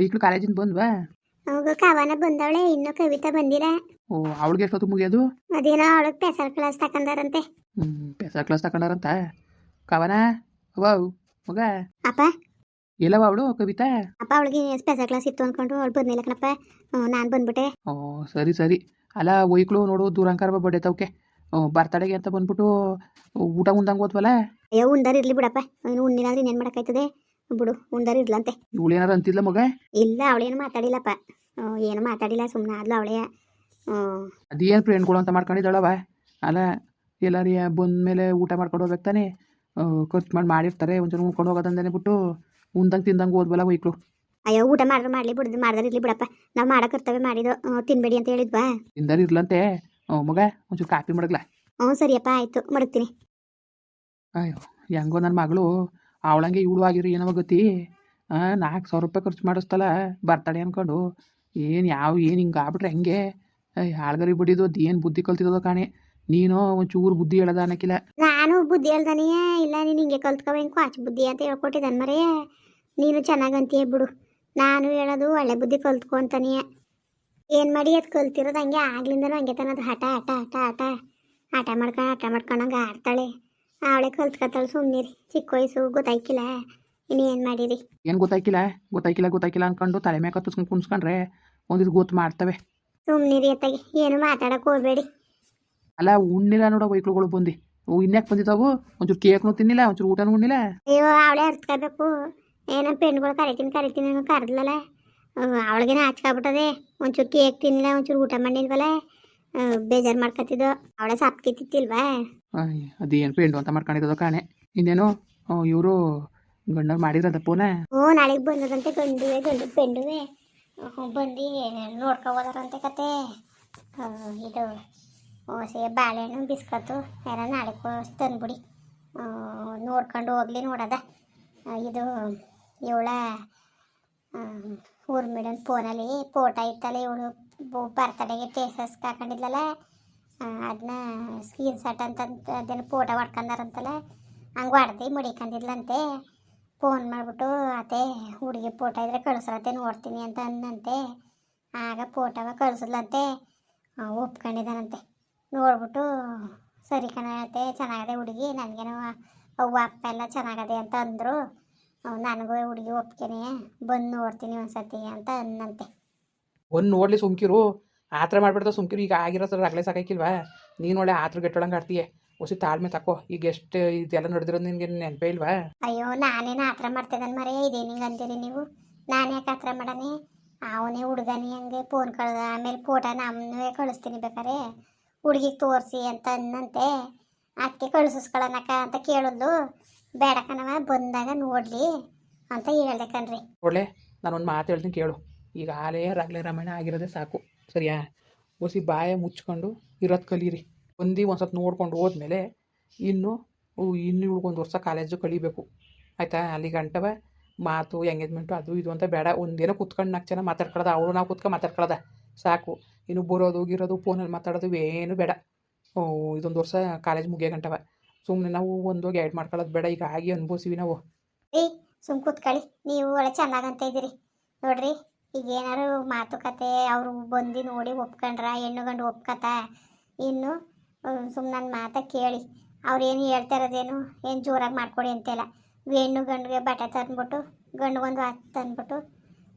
ಈಗಲೂ ಕಾಲೇಜಿಂದ ಬಂದ್ವಾ? ಅವಾಗ ಕವನ ಬಂದವಳೆ, ಇನ್ನೂ ಕವಿತಾ ಬಂದಿಲ್ಲ. ಓ, ಅವಳಿಗೆ ಎಷ್ಟೊತ್ತು ಮುಗಿಯೋದು? ಅದೇನೋ ಅವಳಿಗೆ ಸ್ಪೆಷಲ್ ಕ್ಲಾಸ್ ತಕೊಂಡಾರಂತೆ. ಸ್ಪೆಷಲ್ ಕ್ಲಾಸ್ ತಗೊಂಡಾರಂತ. ಕವನ ವಾವ್ ಮಗ, ಅಪ್ಪ ಎಲ್ಲವ ಅವಳು ಕವಿತಾ? ಅಪ್ಪ ಅವಳಿಗೆ ಸ್ಪೆಷಲ್ ಕ್ಲಾಸ್ ಇತ್ತು ಅಂದ್ಕೊಂಡು ಅವಳು ಬಂದಿಲ್ಲ ಕಣಪ್ಪ. ನಾನು ಬಂದ್ಬಿಟ್ಟೆ. ಓ ಸರಿ ಸರಿ. ಅಲ್ಲ ಒಯ್ಕ್ಳು ನೋಡು ದೂರಂಕಾರ ಬಡ್ಡೆ ತವಕೆ ಬರ್ತಡೆಗೆ ಅಂತ ಬಂದ್ಬಿಟ್ಟು ಊಟ ಉಂದಂಗೆ ಹೋದ್ವಲ್ಲ. ಅಯ್ಯೋ ಉಂಡಾರು ಇರ್ಲಿ ಬಿಡಪ್ಪ, ಇನ್ನು ಉಣ್ಣಿಲ್ಲ ಅಂದ್ರೆ ಇನ್ನೇನು ಮಾಡೋಕ್ಕಾಯ್ತದೆ. ಬಿಡು, ಉಂಡಾರು ಇರ್ಲಂತೆ. ಇವಳು ಏನಾರು ಅಂತಿದ್ಲ ಮಗ? ಇಲ್ಲ, ಅವಳೇನು ಮಾತಾಡಿಲ್ಲಪ್ಪ. ಏನು ಮಾತಾಡಿಲ್ಲ, ಸುಮ್ಮನೆ ಆದ್ಲು ಅವಳೇ. ಅದೇನು ಫ್ರೆಂಡ್ಗಳು ಅಂತ ಮಾಡ್ಕೊಂಡಿದ್ದಾಳವ. ಅಲ್ಲ ಎಲ್ಲಾರಿಯ ಬಂದಮೇಲೆ ಊಟ ಮಾಡ್ಕೊಂಡು ಹೋಗ್ಬೇಕು ತಾನೆ. ಖರ್ಚು ಮಾಡಿರ್ತಾರೆ, ಒಂಚೂರು ಉಣ್ಕೊಂಡು ಹೋಗೋದಂದೇ ಬಿಟ್ಟು ಉಂದಂಗೆ ತಿಂದಂಗೆ ಹೋದ್ವಲ್ಲ ಒಯ್ಕ್ಳು. ಅಯ್ಯೋ ಊಟ ಮಾಡಿದ್ರೆ ಮಾಡಲಿ, ಬಿಡ್ದು ಮಾಡ್ದಾರ ಇರ್ಲಿ ಬಿಡಪ್ಪ. ನಾವು ಮಾಡೋ ಕರ್ತವ್ಯ ಮಾಡಿದ್ದು, ತಿನ್ಬೇಡಿ ಅಂತ ಹೇಳಿದ್ವಾ? ತಿಂದಾರ ಇರ್ಲಂತೆ ಮಗ. ಒಂಚೂರು ಕಾಪಿ ಮಡಗ್ಲ. ಸರಿಯಪ್ಪ, ಆಯಿತು, ಮಡಗ್ತೀನಿ. ಅಯ್ಯೋ ಹೆಂಗೋ ನನ್ನ ಮಗಳು ಅವಳಂಗೆ ಇವಳು ಆಗಿರಿ ಏನವ ಗತಿ. 4,000 ರೂಪಾಯಿ ಖರ್ಚು ಮಾಡಿಸ್ತಲ್ಲ ಬರ್ತಡೆ ಅಂದ್ಕೊಂಡು. ಏನು ಹಿಂಗೆ ಆಗ್ಬಿಟ್ರೆ ಹೆಂಗೆ? ಹಾಳ್ಗರಿ ಬಿಡಿದು ಅದು ಏನು ಬುದ್ಧಿ ಕಲ್ತಿರೋದು ಕಾಣೆ. ನೀನು ಒಂಚೂರು ಬುದ್ಧಿ ಹೇಳೋದ ಅನ್ನಕ್ಕಿಲ್ಲ. ನಾನು ಬುದ್ಧಿ ಹೇಳ್ದಾನೆಯೇ ಇಲ್ಲ, ನೀನು ಹಿಂಗೆ ಕಲ್ತ್ಕೊ ಹಿಂಗೆ ಕ್ವಾಚ್ ಬುದ್ಧಿ ಅಂತ ಹೇಳ್ಕೊಟ್ಟಿದ್ದಾನೆ ಮರೇ. ನೀನು ಚೆನ್ನಾಗಂತೀಯ ಬಿಡು. ನಾನು ಹೇಳೋದು ಒಳ್ಳೆ ಬುದ್ಧಿ ಕಲ್ತ್ಕೊ ಅಂತಾನೆಯೇ. ಏನು ಮಾಡಿ ಅದು ಕಲ್ತಿರೋದು ಹಂಗೆ ಆಗ್ಲಿಂದನೂ ಹಂಗೆ ತನ್ನದು ಹಠ ಹಠ ಹಠ ಹಠ ಹಠ ಮಾಡ್ಕೊಂಡಂಗೆ ಆಡ್ತಾಳೆ. ಅವಳೆ ಕಲ್ತ್ಕೊತಾಳೆ. ಸುಮ್ಮನಿರಿ, ಚಿಕ್ಕ ವಯಸ್ಸು ಗೊತ್ತಾಯ್ಕಿಲ್ಲ. ಇನ್ನೇನು ಮಾಡಿರಿ? ಏನು ಗೊತ್ತಾಯ್ಕಿಲ್ಲ ಅಂದ್ಕೊಂಡು ತಲೆ ಮೇಲೆ ಕತ್ತಿಸ್ಕೊಂಡು ಕುಣಿಸ್ಕೊಂಡ್ರೆ ಒಂದಿದ್ದು ಗೊತ್ತು ಮಾಡ್ತವೆ. ಸುಮ್ಮನಿರಿ ಅತ್ತಾಗಿ, ಏನು ಮಾತಾಡಕ್ಕೆ ಹೋಗಬೇಡಿ. ಅಲ್ಲ ಉಣ್ಣಿಲ್ಲ ನೋಡೋ ವೈಕ್ಳುಗಳು ಬಂದು ಇನ್ಯಾಕೆ ಬಂದಿದ್ದಾವು? ಒಂಚೂರು ಕೇಕ್ನು ತಿನ್ನಿಲ್ಲ, ಒಂಚೂರು ಊಟನೂ ಉಣ್ಣಿಲ್ಲ. ಅಯ್ಯೋ ಅವಳೇ ಅರ್ತ್ಕೋಬೇಕು. ಏನೋ ಪೆಣ್ಗಳು ಕರಿತೀನಿ ಅನ್ನೋ ಕರೆದ್ಲಲ್ಲ, ಅವಳಿಗೇನ ಹಚ್ಕೊಬಿಟ್ಟದೆ. ಒಂಚೂರು ಕೇಕ್ ತಿನ್ನಿಲ್ಲ, ಒಂಚೂರು ಊಟ ಮಾಡಿಲ್ವಲ್ಲ, ಬೇಜಾರು ಮಾಡ್ಕೊತಿದ್ದೋ. ಅವಳೇ ಸಾಪ್ಕಿತ್ತಿಲ್ವಾ? ಅದೇನು ಪೆಂಡು ಅಂತ ಮಾಡ್ಕೊಂಡಿರೋದು ಕಾಣೆ. ಇನ್ನೇನು ಇವರು ಗಂಡವ್ರು ಮಾಡಿದ್ರಂತ ಫೋನ? ನಾಳೆಗೆ ಬಂದದಂತೆ ಗಂಡು ಪೆಂಡುವೆ ಬಂದು ನೋಡ್ಕೊ ಹೋದಾರಂತೆ ಕತೆ. ಇದು ಹೊಸ ಬಾಳೆಹಣ್ಣು ಬಿಸ್ಕತ್ತು ಎಲ್ಲ ನಾಳೆ ತಂದ್ಬಿಡಿ, ನೋಡ್ಕೊಂಡು ಹೋಗ್ಲಿ ನೋಡೋದ. ಇದು ಇವಳ ಊರ್ಮಿಡನ್ ಫೋನಲ್ಲಿ ಫೋಟೋ ಇತ್ತಲ್ಲ, ಇವಳು ಬರ್ತಡೆಗೆ ಟೇಸಸ್ ಹಾಕೊಂಡಿದ್ಲಲ್ಲ, ಅದನ್ನ ಸ್ಕ್ರೀನ್ ಶಾಟ್ ಅಂತ ಅದೇನು ಫೋಟೋ ಹೊಡ್ಕೊಂಡಾರಂತಲ್ಲ, ಹಂಗೆ ಹೊಡೆದು ಮಡಿಕೊಂಡಿದ್ಲಂತೆ. ಫೋನ್ ಮಾಡಿಬಿಟ್ಟು ಅತ್ತೆ ಹುಡುಗಿ ಫೋಟೋ ಇದ್ರೆ ಕಳಿಸ್ರತ್ತೆ ನೋಡ್ತೀನಿ ಅಂತ ಅಂದಂತೆ. ಆಗ ಫೋಟೋವ ಕಳಿಸಿದ್ಲಂತೆ, ಒಪ್ಕೊಂಡಿದ್ದಾನಂತೆ. ನೋಡ್ಬಿಟ್ಟು ಸರಿ ಕಣತೆ, ಚೆನ್ನಾಗದೆ ಹುಡುಗಿ, ನನಗೇನೋ ಅವ್ವ ಅಪ್ಪ ಎಲ್ಲ ಚೆನ್ನಾಗದೆ ಅಂತ ಅಂದರು. ನನಗೂ ಹುಡುಗಿ ಒಪ್ಕೇನೆ, ಬಂದು ನೋಡ್ತೀನಿ ಒಂದ್ಸತಿ ಅಂತ ಅನ್ನಂತೆ. ಒಂದು ನೋಡಲಿ ಸುಮ್ಕಿರು, ಆ ಥರ ಮಾಡ್ಬಿಡ್ತಾವೆ ಸುಮ್ಕಿರು. ಈಗ ಆಗಿರೋ ಸರ್ ಆಗಲೇ ಸಾಕಾಕಿಲ್ವಾ? ನೀನು ಒಳ್ಳೆ ಆತ್ರ ಗೆಟ್ಟೊಳಂಗೆ ಆಡ್ತೀಯ. ಹೊಸಿ ತಾಳ್ಮೆ ತಕೋ. ಈಗ ಎಷ್ಟು ಇದೆಲ್ಲ ನಡೆದಿರೋದು ನಿನಗೆ ನೆನಪೇ ಇಲ್ವಾ? ಅಯ್ಯೋ ನಾನೇನು ಆ ಥರ ಮಾಡ್ತಿದ್ದಾನೆ ಮರೇ, ಇದೇನಿಂಗೆ ಅಂತೀರಿ ನೀವು? ನಾನು ಯಾಕೆ ಆ ಥರ ಮಾಡಾನೆ? ಅವನೇ ಹುಡುಗನಿ ಹಂಗೆ ಫೋನ್ ಆಮೇಲೆ ಫೋಟೋ ನಮ್ಮನ್ನೇ ಕಳಿಸ್ತೀನಿ ಬೇಕಾರೆ ಹುಡುಗಿಗೆ ತೋರಿಸಿ ಅಂತ ಅನ್ನಂತೆ. ಅದಕ್ಕೆ ಕಳಿಸ್ಕೊಳ್ಳೋಣಕ್ಕ ಅಂತ ಕೇಳಿದ್ಲು. ಬೇಡ ಕಣವ, ಬಂದಾಗ ನೋಡಲಿ ಅಂತ ಹೇಳ್ದೆ ಕಣ್ರಿ. ಒಳ್ಳೆ ನಾನೊಂದು ಮಾತು ಹೇಳ್ತೀನಿ ಕೇಳು. ಈಗ ರಾಗಲೇ ರಾಮಾಯಣ ಆಗಿರೋದೇ ಸಾಕು, ಸರಿಯಾ? ಹೊಸಿ ಬಾಯ ಮುಚ್ಕೊಂಡು ಇರೋದು ಕಲೀರಿ. ಒಂದು ಸ್ವಲ್ಪ ನೋಡ್ಕೊಂಡು ಹೋದ್ಮೇಲೆ ಇನ್ನು ಇವಳಿಗೊಂದು ವರ್ಷ ಕಾಲೇಜು ಕಲಿಬೇಕು, ಆಯಿತಾ? ಅಲ್ಲಿ ಗಂಟವ ಮಾತು ಎಂಗೇಜ್ಮೆಂಟು ಅದು ಇದು ಅಂತ ಬೇಡ. ಒಂದೇನೋ ಕುತ್ಕೊಂಡು 4 ಜನ ಮಾತಾಡ್ಕೊಳ್ಳೋದು, ಅವಳು ನಾವು ಕುತ್ಕೊಂಡು ಮಾತಾಡ್ಕೊಳ್ಳೋದ ಸಾಕು. ಇನ್ನು ಬರೋದು ಗಿರೋದು ಫೋನಲ್ಲಿ ಮಾತಾಡೋದು ಏನು ಬೇಡ. ಇದೊಂದು ವರ್ಷ ಕಾಲೇಜ್ ಮುಗಿಯೋ ಗಂಟವ ಸುಮ್ಮನೆ ನಾವು ಒಂದೋಗಿ ಆ್ಯಡ್ ಮಾಡ್ಕೊಳ್ಳೋದು ಬೇಡ. ಈಗ ಆಗಿ ಅನ್ಭವಿಸಿವಿ ನಾವು. ಸುಮ್ ಕೂತ್ಕೊಳ್ಳಿ, ನೀವು ಒಳ್ಳೆ ಚೆನ್ನಾಗಂತ ಇದ್ದೀರಿ ನೋಡ್ರಿ. ಈಗ ಏನಾರು ಮಾತುಕತೆ ಅವರು ಬಂದು ನೋಡಿ ಒಪ್ಕೊಂಡ್ರ, ಹೆಣ್ಣು ಗಂಡು ಒಪ್ಕತ. ಇನ್ನು ಸುಮ್ಮನೆ ನನ್ನ ಮಾತ ಕೇಳಿ, ಅವ್ರು ಏನು ಹೇಳ್ತಾ ಇರೋದೇನು ಏನು ಜೋರಾಗಿ ಮಾಡ್ಕೊಡಿ ಅಂತೆಲ್ಲ. ಹೆಣ್ಣು ಗಂಡಿಗೆ ಬಟ್ಟೆ ತಂದ್ಬಿಟ್ಟು ಗಂಡಿಗೊಂದು ಹಾಕಿ ತಂದ್ಬಿಟ್ಟು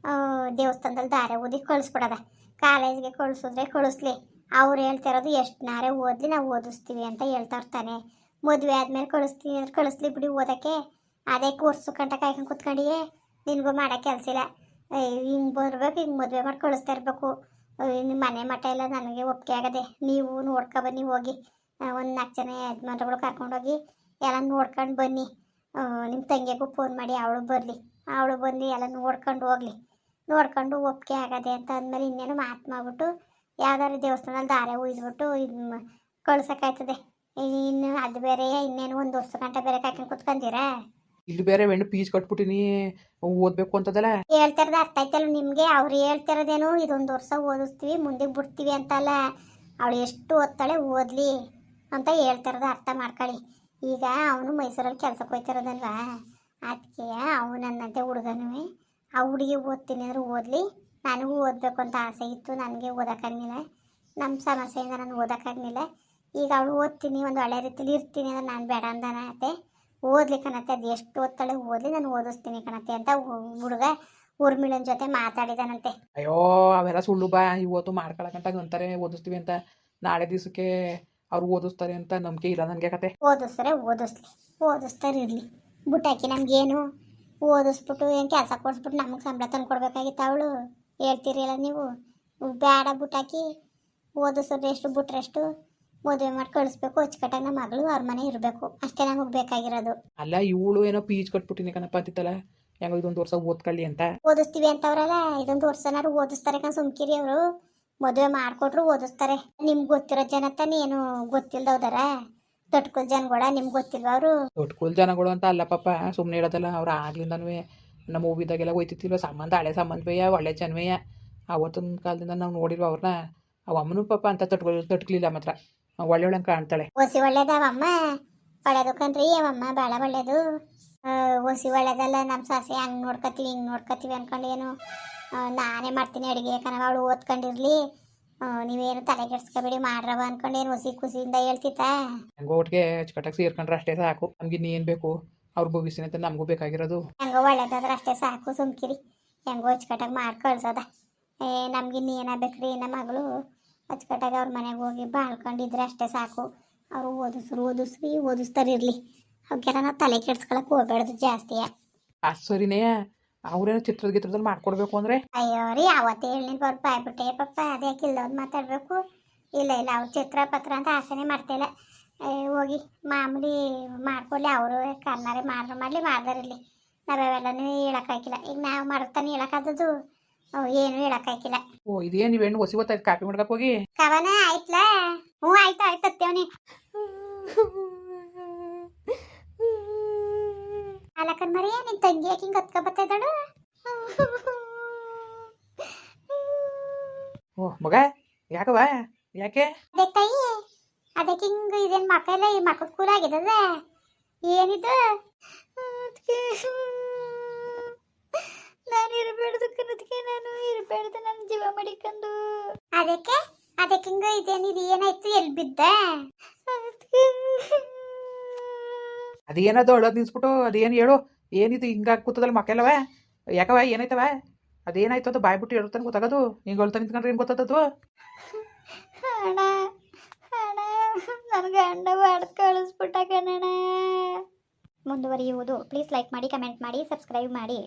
ದೇವಸ್ಥಾನದಲ್ಲಿ ದಾರೆ ಓದಿ ಕಳಿಸ್ಬಿಡೋದ. ಕಾಲೇಜ್ಗೆ ಕಳಿಸಿದ್ರೆ ಕಳಿಸ್ಲಿ, ಅವ್ರು ಹೇಳ್ತಾ ಇರೋದು ಎಷ್ಟು ನಾರೇ ಓದಲಿ ನಾವು ಓದಿಸ್ತೀವಿ ಅಂತ ಹೇಳ್ತಾ ಇರ್ತಾನೆ. ಮದುವೆ ಆದಮೇಲೆ ಕಳಿಸ್ಲಿ ಬಿಡಿ ಓದೋಕ್ಕೆ. ಅದೇ ಕೋರ್ಸು ಕಂಟ ಕಾಯ್ಕೊಂಡು ಕೂತ್ಕೊಂಡಿಯೇ ನಿನಗೂ ಮಾಡೋ ಕೆಲಸ ಇಲ್ಲ. ಹಿಂಗೆ ಬರ್ಬೇಕು, ಹಿಂಗೆ ಮದುವೆ ಮಾಡಿ ಕಳಿಸ್ತಾ ಇರಬೇಕು. ನಿಮ್ಮ ಮನೆ ಮಠ ಎಲ್ಲ ನನಗೆ ಒಪ್ಪಿಗೆ ಆಗದೆ. ನೀವು ನೋಡ್ಕೊಬನ್ನಿ ಹೋಗಿ, ಒಂದು 4 ಜನ ಯಜಮಾನ್ರುಗಳು ಕರ್ಕೊಂಡೋಗಿ ಎಲ್ಲ ನೋಡ್ಕೊಂಡು ಬನ್ನಿ. ನಿಮ್ಮ ತಂಗಿಗೂ ಫೋನ್ ಮಾಡಿ ಅವಳು ಬರಲಿ, ಅವಳು ಬಂದು ಎಲ್ಲ ನೋಡ್ಕೊಂಡು ಹೋಗಲಿ. ನೋಡ್ಕೊಂಡು ಒಪ್ಪಿಗೆ ಆಗದೆ ಅಂತ ಅಂದಮೇಲೆ ಇನ್ನೇನು ಮಾತು ಮಾಡ್ಬಿಟ್ಟು ಯಾವ್ದಾದ್ರು ದೇವಸ್ಥಾನದಲ್ಲಿ ದಾರೆ ಉಯ್ದ್ಬಿಟ್ಟು ಇದು ಕಳ್ಸೋಕ್ಕಾಯ್ತದೆ. ಇನ್ನು ಅದು ಬೇರೆ, ಇನ್ನೇನು 1 ವರ್ಷ ಗಂಟೆ ಬೇರೆ ಕಾಯ್ಕೊಂಡು ಕೂತ್ಕೊಂತೀರಾ? ಇಲ್ಲಿ ಬೇರೆ ಹೆಣ್ಣು ಫೀಸ್ ಕಟ್ಬಿಟ್ಟಿನಿ ಓದಬೇಕು ಅಂತದಲ್ಲ. ಹೇಳ್ತಿರೋದು ಅರ್ಥ ಆಯ್ತಲ್ಲ ನಿಮಗೆ? ಅವ್ರು ಹೇಳ್ತಿರೋದೇನು ಇದೊಂದು ವರ್ಷ ಓದಿಸ್ತೀವಿ ಮುಂದೆ ಬಿಡ್ತೀವಿ ಅಂತಲ್ಲ. ಅವಳು ಎಷ್ಟು ಓದ್ತಾಳೆ ಓದಲಿ ಅಂತ ಹೇಳ್ತಿರೋದು ಅರ್ಥ ಮಾಡ್ಕೊಳ್ಳಿ. ಈಗ ಅವನು ಮೈಸೂರಲ್ಲಿ ಕೆಲಸಕ್ಕೆ ಹೋಗ್ತಿರೋದಲ್ವಾ, ಅದಕ್ಕೆ ಅವನನ್ನಂತೆ ಹುಡುಗನೂ ಆ ಹುಡುಗಿ ಓದ್ತೀನಿ ಅಂದ್ರೆ ಓದಲಿ, ನನಗೂ ಓದಬೇಕು ಅಂತ ಆಸೆ ಇತ್ತು, ನನಗೆ ಓದೋಕ್ಕಾಗಲಿಲ್ಲ, ನಮ್ಮ ಸಮಸ್ಯೆಯಿಂದ ನಾನು ಓದೋಕ್ಕಾಗಲಿಲ್ಲ. ಈಗ ಅವಳು ಓದ್ತೀನಿ ಒಂದು ಒಳ್ಳೆ ರೀತಿಲಿ ಇರ್ತೀನಿ ಅಂದ್ರೆ ನಾನು ಬೇಡ ಅಂದನತ್ತೆ. ಓದ್ಲಿ ಕಣತ್ತೆ, ಅದು ಎಷ್ಟು ಓದ್ತಾಳೆ ಓದಲಿ, ನಾನು ಓದಿಸ್ತೀನಿ ಕಣತ್ತೆ ಅಂತ ಹುಡುಗ ಊರ್ಮಿಳನ ಜೊತೆ ಮಾತಾಡಿದಾನಂತೆ. ಅಯ್ಯೋ ಅವೆಲ್ಲ ಸುಳ್ಳು ಬಾ. ಇವತ್ತು ಮಾಡ್ಕೊಳಕಂಟಾಗ ಅಂತಾರೆ ಓದಿಸ್ತೀವಿ ಅಂತ, ನಾಳೆ ದಿವಸಕ್ಕೆ ಅವ್ರು ಓದಿಸ್ತಾರೆ ಅಂತ ನಂಬಿಕೆ ಇಲ್ಲ ನನಗೆ ಕತೆ. ಓದಿಸ್ತಾರೆ ಓದಿಸ್ಲಿ, ಓದಿಸ್ತಾರೆ ಇರಲಿ, ಬುಟ್ಟಾಕಿ ನಮಗೇನು ಓದಿಸ್ಬಿಟ್ಟು ಏನು ಕೆಲಸ ಕೊಡಿಸ್ಬಿಟ್ಟು ನಮಗೆ ಸಂಬಳ ತಂದು ಕೊಡ್ಬೇಕಾಗಿತ್ತು ಅವಳು. ಹೇಳ್ತೀರಲ್ಲ ನೀವು, ಬೇಡ ಬುಟ್ಟಾಕಿ, ಓದಿಸೋದು ಎಷ್ಟು ಬಿಟ್ರೆಷ್ಟು, ಮದುವೆ ಮಾಡಿ ಕಳಿಸ್ಬೇಕು, ಅಚ್ಚುಕಟ್ಟಾಗಿ ನಮ್ಮ ಮಗಳು ಅವ್ರ ಮನೆ ಇರಬೇಕು, ಅಷ್ಟೇ ನಮಗೆ ಬೇಕಾಗಿರೋದು. ಅಲ್ಲ ಇವಳು ಏನೋ ಪೀಚ್ ಕಟ್ಬಿಟ್ಟಿನಿ ಕಣಪ್ಪ ಅಂತಿತ್ತಲ್ಲ, ಹೆಂಗೋ ಇದೊಂದು ವರ್ಷ ಓದ್ಕೊಳ್ಳಿ ಅಂತ. ಓದಿಸ್ತೀವಿ ಅಂತವ್ರಲ್ಲ, ಇದೊಂದು ವರ್ಷನಾರು ಓದಿಸ್ತಾರೆ ಕಣ್ ಸುಮ್ಕಿರಿ ಅವರು. ಮದುವೆ ಮಾಡಿಕೊಟ್ರು ಓದಿಸ್ತಾರೆ. ನಿಮ್ಗೆ ಗೊತ್ತಿರೋ ಜನ ತಾನೇ, ಏನು ಗೊತ್ತಿಲ್ದವ್ದಾರ ತೊಟ್ಕಲ್ ಜನಗಳ, ನಿಮ್ಗೆ ಗೊತ್ತಿಲ್ವ ಅವರು? ದೊಡ್ಡ ಜನಗಳು ಅಂತ ಅಲ್ಲ ಪಾಪ, ಸುಮ್ಮನೆ ಹೇಳೋದಲ್ಲ. ಅವ್ರು ಆಗ್ಲಿಂದನೂ ನಮ್ಮ ಮೂವಿದಾಗೆಲ್ಲ ಹೋಯ್ತಿತ್ತಿಲ್ವ ಸಂಬಂಧ, ಹಳೆ ಸಂಬಂಧವೇ, ಒಳ್ಳೆ ಜನವೇ. ಆವತ್ತಿನ ಕಾಲದಿಂದ ನಾವು ನೋಡಿಲ್ವ ಅವ್ರನ್ನ. ಅವ ಅಮ್ಮನೂ ಪಾಪ ಅಂತ ತಟ್ಕಲಿಲ್ಲ ಮಾತ್ರ, ಒಳ್ಳೆ ಕಾಣ್ತಾಳೆ. ಒಸಿ ಒಳ್ಳೇದವಮ್ಮ, ಒಳ್ಳೇದು ಕಣ್ರಿ ಅವಮ್ಮ, ಭಾಳ ಒಳ್ಳೇದು. ಒಸಿ ಒಳ್ಳೇದಲ್ಲ, ನಮ್ಮ ಸೊಸೆ ಹಂಗೆ ನೋಡ್ಕೊತೀವಿ ಹಿಂಗೆ ನೋಡ್ಕೊತೀವಿ ಅನ್ಕೊಂಡು ಏನು ನಾನೇ ಮಾಡ್ತೀನಿ ಅಡುಗೆ ಕಣವ, ಅವಳು ಓದ್ಕೊಂಡಿರ್ಲಿ, ನೀವೇನು ತಲೆ ಕೆಡ್ಸ್ಕೊಬೇಡಿ ಮಾಡ್ರವ ಅನ್ಕೊಂಡು ಏನು ಹೊಸಿ ಖುಷಿಯಿಂದ ಹೇಳ್ತಿತ್ತ. ಹೆಂಗೋ ಒಟ್ಟಿಗೆ ಅಚ್ಚುಕಟ್ಟಾಗಿ ಸೇರ್ಕೊಂಡ್ರೆ ಅಷ್ಟೇ ಸಾಕು. ನಮ್ಗೆ ಇನ್ನೇನು ಬೇಕು, ಅವ್ರ ಭವಿಷ್ಯ ಅಂತ ನಮಗೂ ಬೇಕಾಗಿರೋದು. ಹೆಂಗೋ ಒಳ್ಳೇದಾದ್ರೆ ಅಷ್ಟೇ ಸಾಕು ಸುಮ್ಕಿರಿ, ಹೆಂಗೋ ಅಚ್ಚುಕಟ್ಟಾಗಿ ಮಾಡಿ ಕಳ್ಸೋದ. ನಮ್ಗೆ ಇನ್ನೇನಾಗಬೇಕ್ರಿ, ನಮ್ಮ ಮಗಳು ಅಚ್ಚುಕಟ್ಟಾಗಿ ಅವ್ರ ಮನೆಗೆ ಹೋಗಿ ಬಾಳ್ಕೊಂಡಿದ್ರೆ ಅಷ್ಟೇ ಸಾಕು. ಅವರು ಓದಿಸ್ತಾರೆ ಇರಲಿ, ಅವಕ್ಕೆಲ್ಲ ನಾವು ತಲೆ ಕೆಡ್ಸ್ಕೊಳಕ್ಕೆ ಹೋಗ್ಬೇಡ್ದು ಜಾಸ್ತಿಯ. ಸರಿನೇ, ಅವ್ರೇನೋ ಚಿತ್ರದಲ್ಲಿ ಮಾಡ್ಕೊಡ್ಬೇಕು ಅಂದರೆ. ಅಯ್ಯೋ ರೀ, ಅವತ್ತೇ ಹೇಳಿ ಅವ್ರು ಬಾಯ್ಬಿಟ್ಟೆ ಪಾಪ, ಅದೇ ಕಿಲ್ಲೋದು ಮಾತಾಡಬೇಕು. ಇಲ್ಲ ಅವ್ರು ಚಿತ್ರ ಪತ್ರ ಅಂತ ಆಸೆನೇ ಮಾಡ್ತಿಲ್ಲ. ಹೋಗಿ ಮಾಮೂಲಿ ಮಾಡ್ಕೊಡ್ಲಿ, ಅವರು ಕರ್ನಾರೆ ಮಾಡಲಿ ಮಾಡ್ದಾರಿರಲಿ, ನಾವೆಲ್ಲನೂ ಹೇಳೋಕ್ಕಾಗಿಲ್ಲ. ಈಗ ನಾವು ಮಾಡ್ತಾನೆ ಹೇಳೋಕ್ಕಾದದು, ಏನು ಹೇಳೋಕ್ಕಾಗಿಲ್ಲ. ಓ ಇದೇನು ನೀವೇನು ಹೊಸಿ ಗೊತ್ತಾಯ್ತು, ಕಾಪಿ ಮಾಡ್ಕಕ್ಕೆ ಹೋಗಿ ಕವನ ಆಯ್ತಲ್ಲ? ಹ್ಞೂ ಆಯ್ತು ಅತ್ತೇವನಿ. ಅಲಕನ್ ಮರಿ, ನಿನ್ ತಂಗಿ ಯಾಕೆ ಹಿಂಗೆ ಹತ್ಕೊ ಬತ್ತಿದ್ದಾಳು? ಓ ಮಗ ಯಾಕವ, ಯಾಕೆ? ಅದೇ ತಾಯಿ, ಅದಕ್ಕೆ ಹಿಂಗೆ ಇದೇನು ಮಕ್ಕ ಎಲ್ಲ ಈ ಮಕ್ಕಳ ಕೂಲ್ ಆಗಿದ್ದದ ಏನಿದು? ನಾನು ಇರಬೇಡ್ದು ಕನ್ನದಕ್ಕೆ, ನಾನು ಇರಬೇಡ್ದು ನನ್ನ ಜೀವ ಮಡಿಕೊಂಡು. ಅದಕ್ಕೆ ಹಿಂಗೆ ಇದೇನಿದು, ಏನಾಯ್ತು, ಎಲ್ಲಿ ಬಿದ್ದ? ಅದೇನದು ಅಳೋದು ನಿಲ್ಸ್ಬಿಟ್ಟು ಅದೇನು ಹೇಳು, ಏನಿದು ಹಿಂಗಾಗಿ ಕೂತದಲ್ಲಿ ಮಕ್ಕೆಲ್ಲವ, ಯಾಕವ ಏನಾಯ್ತವ? ಅದೇನಾಯ್ತು ಅಂತ ಬಾಯ್ಬಿಟ್ಟು ಹೇಳ್ತಾನೆ ಗೊತ್ತಾಗೋದು, ಹಿಂಗೆ ಹೇಳ್ತಾ ನಿಂತ್ಕೊಂಡ್ರೆ ಏನು ಗೊತ್ತಾದದು? ಅಣ್ಣ ನನಗೆ ಗಂಡ ಹೊಡೆದು ಕಳಿಸ್ಬಿಟ್ಟ ಕಣಣ್ಣ. ಮುಂದುವರಿಯುವುದು. ಪ್ಲೀಸ್ ಲೈಕ್ ಮಾಡಿ, ಕಮೆಂಟ್ ಮಾಡಿ, ಸಬ್ಸ್ಕ್ರೈಬ್ ಮಾಡಿ.